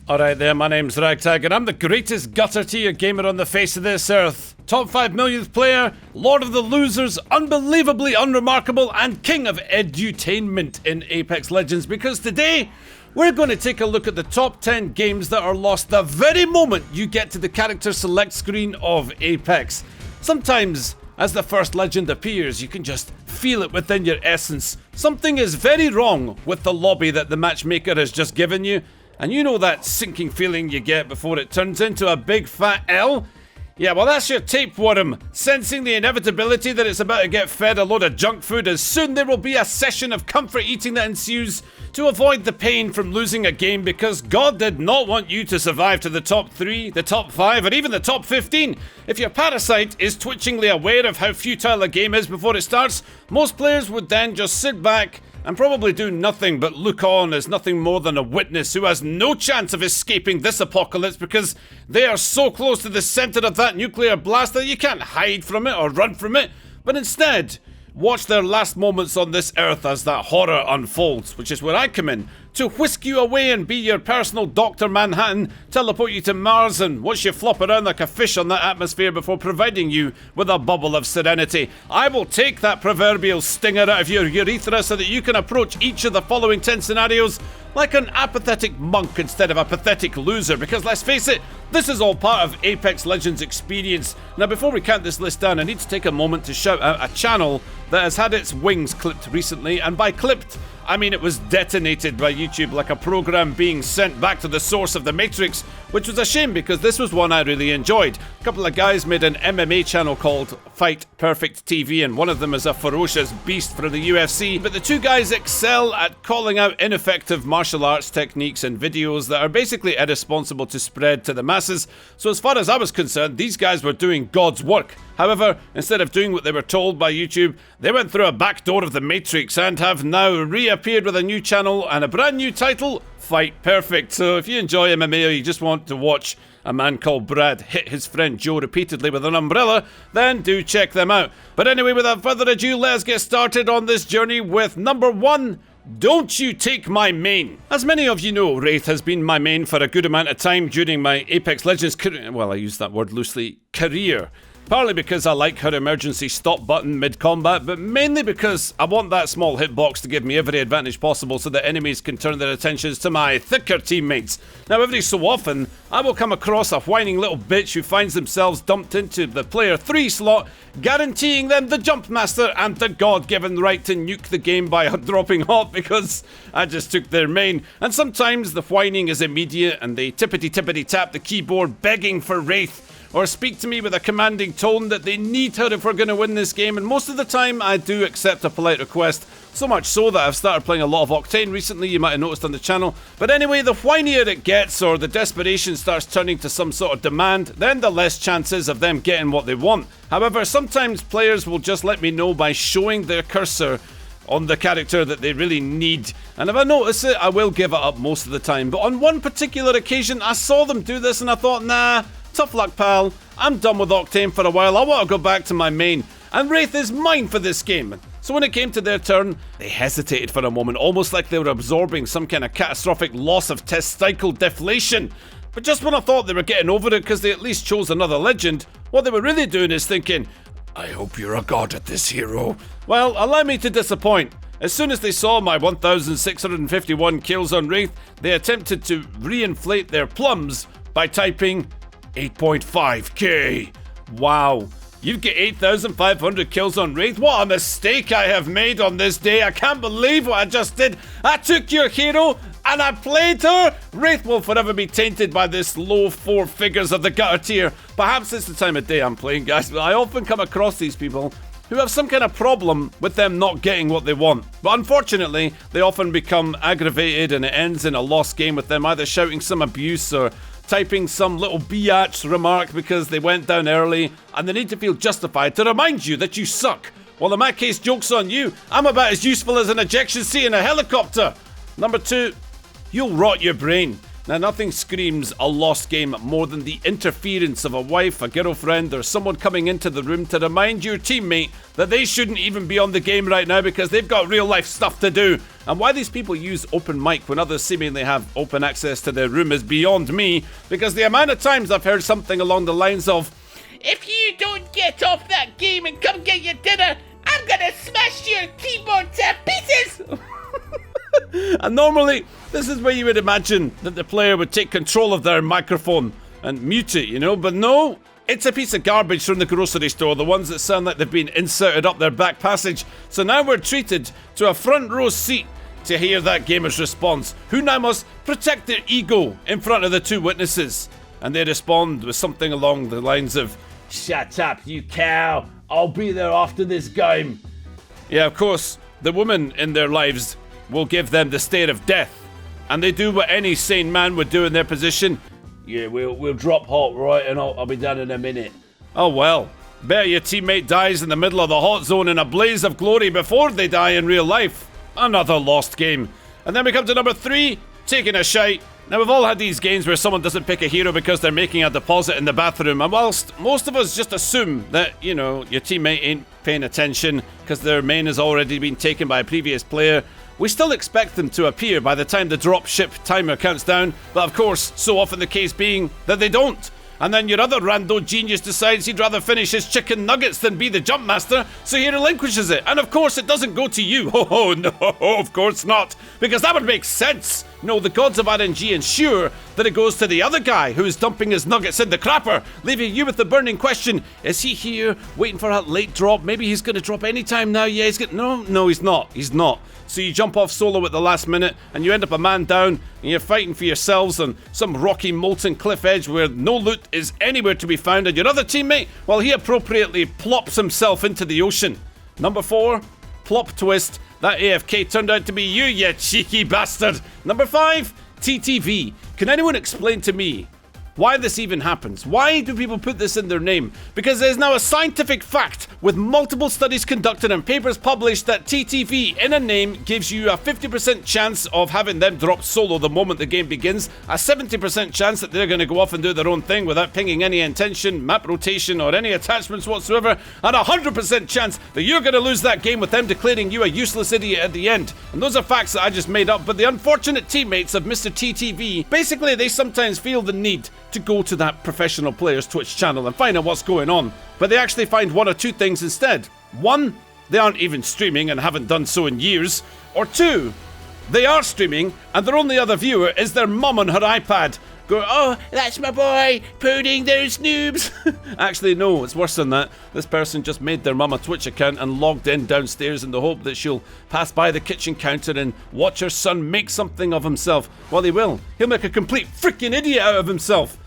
Alright there, my name's Ragtag and I'm the greatest gutter tier gamer on the face of this earth. Top 5 millionth player, Lord of the Losers, unbelievably unremarkable, and King of Edutainment in Apex Legends, because today we're going to take a look at the top 10 games that are lost the very moment you get to the character select screen of Apex. Sometimes, as the first legend appears, you can just feel it within your essence. Something is very wrong with the lobby that the matchmaker has just given you. And you know that sinking feeling you get before it turns into a big fat L? Yeah, well that's your tapeworm, sensing the inevitability that it's about to get fed a load of junk food as soon there will be a session of comfort eating that ensues to avoid the pain from losing a game, because God did not want you to survive to the top 3, the top 5, or even the top 15. If your parasite is twitchingly aware of how futile a game is before it starts, most players would then just sit back and probably do nothing but look on as nothing more than a witness who has no chance of escaping this apocalypse, because they are so close to the center of that nuclear blast that you can't hide from it or run from it, but instead watch their last moments on this earth as that horror unfolds, which is where I come in to whisk you away and be your personal Dr. Manhattan, teleport you to Mars and watch you flop around like a fish on that atmosphere before providing you with a bubble of serenity. I will take that proverbial stinger out of your urethra so that you can approach each of the following 10 scenarios like an apathetic monk instead of a pathetic loser, because let's face it, this is all part of Apex Legends experience. Now before we count this list down, I need to take a moment to shout out a channel that has had its wings clipped recently, and by clipped, I mean it was detonated by YouTube like a program being sent back to the source of the Matrix, which was a shame because this was one I really enjoyed. A couple of guys made an MMA channel called Fight Perfect TV, and one of them is a ferocious beast for the UFC, but the two guys excel at calling out ineffective martial arts techniques and videos that are basically irresponsible to spread to the masses. So as far as I was concerned, these guys were doing God's work. However, instead of doing what they were told by YouTube, they went through a back door of the Matrix and have now reappeared with a new channel and a brand new title, Fight Perfect. So if you enjoy MMA or you just want to watch a man called Brad hit his friend Joe repeatedly with an umbrella, then do check them out. But anyway, without further ado, let's get started on this journey with number 1. Don't you take my main. As many of you know, Wraith has been my main for a good amount of time during my Apex Legends career. Well, I use that word loosely, career. Partly because I like her emergency stop button mid-combat, but mainly because I want that small hitbox to give me every advantage possible so that enemies can turn their attentions to my thicker teammates. Now every so often, I will come across a whining little bitch who finds themselves dumped into the player 3 slot, guaranteeing them the jump master and the God-given right to nuke the game by dropping off because I just took their main. And sometimes the whining is immediate and they tippity-tippity tap the keyboard begging for Wraith, or speak to me with a commanding tone that they need her if we're going to win this game, and most of the time I do accept a polite request, so much so that I've started playing a lot of Octane recently, you might have noticed on the channel. But anyway, the whinier it gets, or the desperation starts turning to some sort of demand, then the less chances of them getting what they want. However, sometimes players will just let me know by showing their cursor on the character that they really need, and if I notice it, I will give it up most of the time. But on one particular occasion, I saw them do this and I thought, nah, tough luck, pal. I'm done with Octane for a while. I want to go back to my main. And Wraith is mine for this game. So when it came to their turn, they hesitated for a moment, almost like they were absorbing some kind of catastrophic loss of testicle deflation. But just when I thought they were getting over it because they at least chose another legend, what they were really doing is thinking, I hope you're a god at this, hero. Well, allow me to disappoint. As soon as they saw my 1,651 kills on Wraith, they attempted to reinflate their plums by typing 8.5k. Wow. You get 8,500 kills on Wraith? What a mistake I have made on this day. I can't believe what I just did. I took your hero and I played her. Wraith will forever be tainted by this low 4 figures of the gutter tier. Perhaps it's the time of day I'm playing, guys, but I often come across these people who have some kind of problem with them not getting what they want. But unfortunately, they often become aggravated and it ends in a lost game with them either shouting some abuse or typing some little biatch remark because they went down early and they need to feel justified to remind you that you suck. Well, in my case, joke's on you. I'm about as useful as an ejection seat in a helicopter. Number 2, you'll rot your brain. Now, nothing screams a lost game more than the interference of a wife, a girlfriend, or someone coming into the room to remind your teammate that they shouldn't even be on the game right now because they've got real life stuff to do. And why these people use open mic when others seemingly have open access to their room is beyond me, because the amount of times I've heard something along the lines of, "If you don't get off that game and come get your dinner, I'm gonna smash your keyboard to pieces!" And normally, this is where you would imagine that the player would take control of their microphone and mute it, you know, but no, it's a piece of garbage from the grocery store, the ones that sound like they've been inserted up their back passage. So now we're treated to a front row seat to hear that gamer's response, who now must protect their ego in front of the two witnesses. And they respond with something along the lines of, "Shut up, you cow. I'll be there after this game." Yeah, of course, the woman in their lives will give them the stare of death. And they do what any sane man would do in their position. "Yeah, we'll drop hot, right, and I'll be done in a minute." Oh well, better your teammate dies in the middle of the hot zone in a blaze of glory before they die in real life. Another lost game. And then we come to number 3, taking a shite. Now, we've all had these games where someone doesn't pick a hero because they're making a deposit in the bathroom, and whilst most of us just assume that, you know, your teammate ain't paying attention because their main has already been taken by a previous player, we still expect them to appear by the time the dropship timer counts down, but of course, so often the case being that they don't. And then your other rando genius decides he'd rather finish his chicken nuggets than be the jump master, so he relinquishes it. And of course, it doesn't go to you. Oh, no, of course not. Because that would make sense. No, the gods of RNG ensure that it goes to the other guy who is dumping his nuggets in the crapper, leaving you with the burning question, is he here waiting for a late drop? Maybe he's going to drop anytime now. Yeah, he's going to... No, he's not. He's not. So you jump off solo at the last minute, and you end up a man down, and you're fighting for yourselves on some rocky, molten cliff edge where no loot is anywhere to be found, and your other teammate, well, he appropriately plops himself into the ocean. Number 4, plot twist. That AFK turned out to be you, you cheeky bastard. Number 5, TTV. Can anyone explain to me why this even happens? Why do people put this in their name? Because there's now a scientific fact with multiple studies conducted and papers published that TTV in a name gives you a 50% chance of having them drop solo the moment the game begins, a 70% chance that they're going to go off and do their own thing without pinging any intention, map rotation, or any attachments whatsoever, and a 100% chance that you're going to lose that game with them declaring you a useless idiot at the end. And those are facts that I just made up, but the unfortunate teammates of Mr. TTV, basically they sometimes feel the need to go to that professional player's Twitch channel and find out what's going on, but they actually find one or two things instead. 1, they aren't even streaming and haven't done so in years, or 2, they are streaming and their only other viewer is their mum on her iPad going, "Oh, that's my boy, putting those noobs." Actually, no, it's worse than that. This person just made their mum a Twitch account and logged in downstairs in the hope that she'll pass by the kitchen counter and watch her son make something of himself. Well, he will. He'll make a complete freaking idiot out of himself.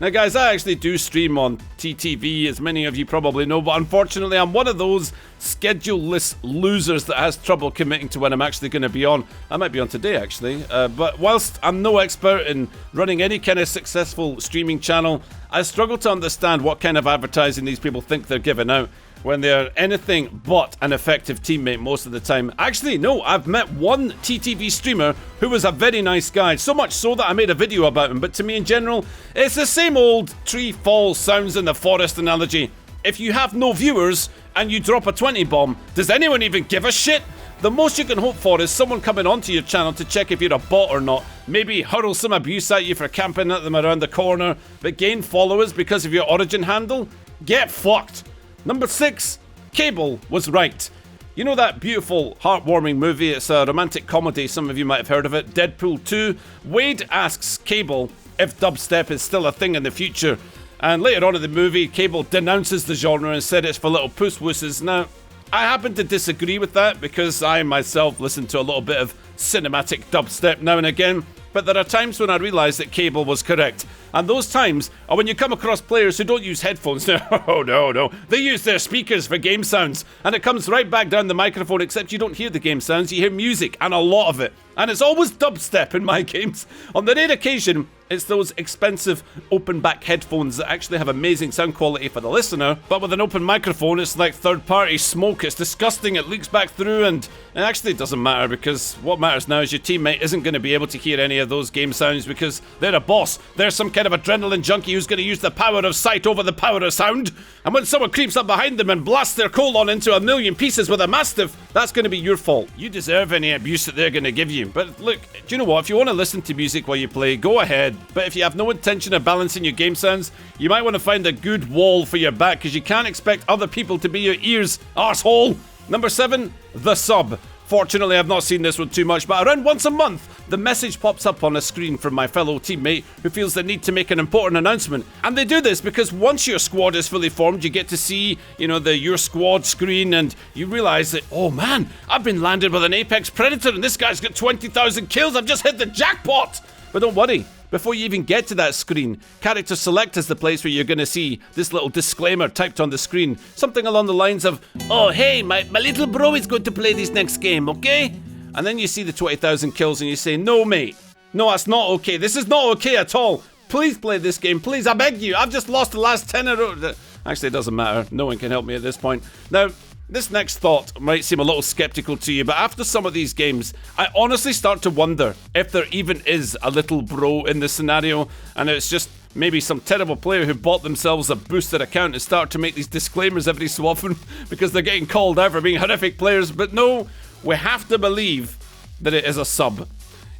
Now guys, I actually do stream on TTV, as many of you probably know, but unfortunately I'm one of those schedule-less losers that has trouble committing to when I'm actually going to be on. I might be on today actually, but whilst I'm no expert in running any kind of successful streaming channel, I struggle to understand what kind of advertising these people think they're giving out when they're anything but an effective teammate most of the time. Actually, no, I've met one TTV streamer who was a very nice guy, so much so that I made a video about him, but to me in general, it's the same old tree falls sounds in the forest analogy. If you have no viewers and you drop a 20 bomb, does anyone even give a shit? The most you can hope for is someone coming onto your channel to check if you're a bot or not, maybe hurl some abuse at you for camping at them around the corner, but gain followers because of your origin handle? Get fucked. Number 6, Cable was right. You know that beautiful, heartwarming movie? It's a romantic comedy, some of you might have heard of it, Deadpool 2. Wade asks Cable if dubstep is still a thing in the future. And later on in the movie, Cable denounces the genre and said it's for little puss-wusses. Now, I happen to disagree with that because I myself listen to a little bit of cinematic dubstep now and again. But there are times when I realise that Cable was correct. And those times are when you come across players who don't use headphones. Oh, no. They use their speakers for game sounds. And it comes right back down the microphone, except you don't hear the game sounds, you hear music, and a lot of it. And it's always dubstep in my games. On the rare occasion It's those expensive open back headphones that actually have amazing sound quality for the listener, but with an open microphone it's like third party smoke. It's disgusting, it leaks back through, and it actually doesn't matter, because what matters now is your teammate isn't going to be able to hear any of those game sounds because they're a boss. They're some kind of adrenaline junkie who's going to use the power of sight over the power of sound, and when someone creeps up behind them and blasts their colon into a million pieces with a mastiff, that's going to be your fault. You deserve any abuse that they're going to give you. But look, do you know what? If you want to listen to music while you play, go ahead. But if you have no intention of balancing your game sounds, you might want to find a good wall for your back, because you can't expect other people to be your ears, arsehole. Number 7, the sub. Fortunately, I've not seen this one too much, but around once a month, the message pops up on a screen from my fellow teammate who feels the need to make an important announcement. And they do this because once your squad is fully formed, you get to see, the your squad screen, and you realize that, oh man, I've been landed with an apex predator and this guy's got 20,000 kills. I've just hit the jackpot. But don't worry. Before you even get to that screen, Character Select is the place where you're going to see this little disclaimer typed on the screen. Something along the lines of, oh hey, my little bro is going to play this next game, okay? And then you see the 20,000 kills and you say, no mate, no, that's not okay. This is not okay at all. Please play this game, please, I beg you. I've just lost the last 10 in a row. Actually, it doesn't matter. No one can help me at this point. Now, this next thought might seem a little skeptical to you, but after some of these games, I honestly start to wonder if there even is a little bro in this scenario, and it's just maybe some terrible player who bought themselves a boosted account and start to make these disclaimers every so often because they're getting called out for being horrific players. But no, we have to believe that it is a sub.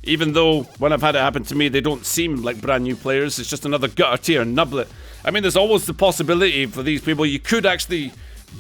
Even though, when I've had it happen to me, they don't seem like brand new players. It's just another gutter tier nublet. I mean, there's always the possibility for these people you could actually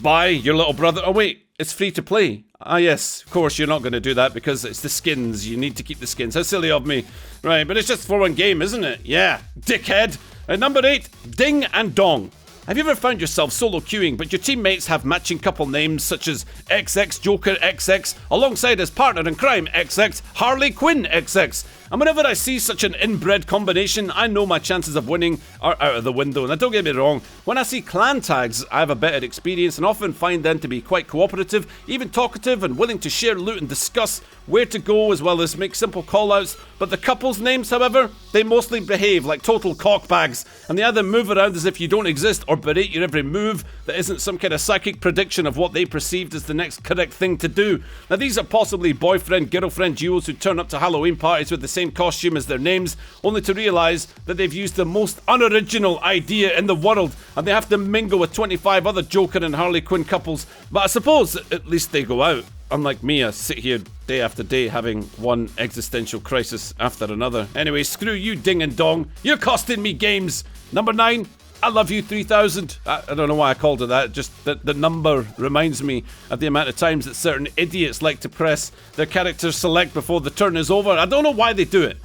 buy your little brother. Oh wait, it's free to play. Ah yes, of course you're not going to do that because it's the skins. You need to keep the skins. How silly of me. Right, but it's just for one game, isn't it? Yeah, dickhead. And number 8, Ding and Dong. Have you ever found yourself solo queuing, but your teammates have matching couple names such as XX Joker XX, alongside his partner in crime XX Harley Quinn XX? And whenever I see such an inbred combination, I know my chances of winning are out of the window. Now don't get me wrong, when I see clan tags, I have a better experience and often find them to be quite cooperative, even talkative and willing to share loot and discuss where to go as well as make simple callouts. But the couples' names, however, they mostly behave like total cockbags, and they either move around as if you don't exist or berate your every move that isn't some kind of psychic prediction of what they perceived as the next correct thing to do. Now these are possibly boyfriend-girlfriend duos who turn up to Halloween parties with the same costume as their names, only to realise that they've used the most unoriginal idea in the world and they have to mingle with 25 other Joker and Harley Quinn couples. But I suppose at least they go out. Unlike me, I sit here day after day having one existential crisis after another. Anyway, screw you, Ding and Dong. You're costing me games. Number 9, I love you 3000. I don't know why I called it that, just that the number reminds me of the amount of times that certain idiots like to press their character select before the turn is over. I don't know why they do it.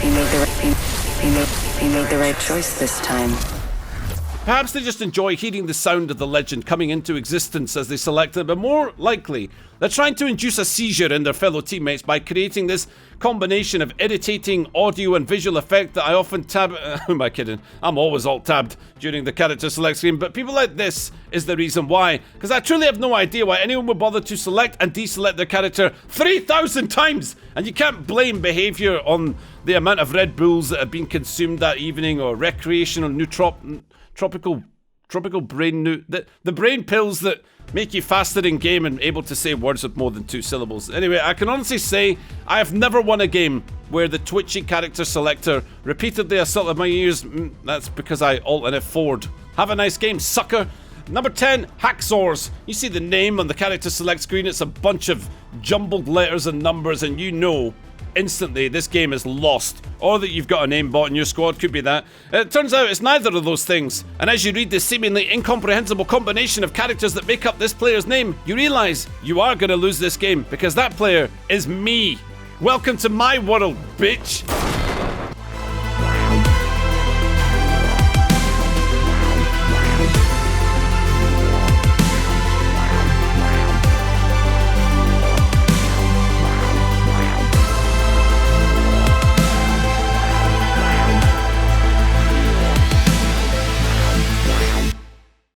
He made the right choice this time. Perhaps they just enjoy hearing the sound of the legend coming into existence as they select it, but more likely, they're trying to induce a seizure in their fellow teammates by creating this combination of irritating audio and visual effect that I often tab... who am I kidding? I'm always alt-tabbed during the character select screen, but people like this is the reason why. Because I truly have no idea why anyone would bother to select and deselect their character 3,000 times! And you can't blame behaviour on the amount of Red Bulls that have been consumed that evening, or recreational tropical brain the brain pills that make you faster in game and able to say words with more than 2 syllables. Anyway, I can honestly say I have never won a game where the twitchy character selector repeatedly assaulted my ears. That's because I alt and F4'd. Have a nice game, sucker. Number 10, Hacksaws. You see the name on the character select screen, it's a bunch of jumbled letters and numbers, and you know instantly this game is lost, or that you've got an aimbot in your squad. Could be that. It turns out it's neither of those things, and as you read the seemingly incomprehensible combination of characters that make up this player's name, you realise you are going to lose this game because that player is me. Welcome to my world, bitch.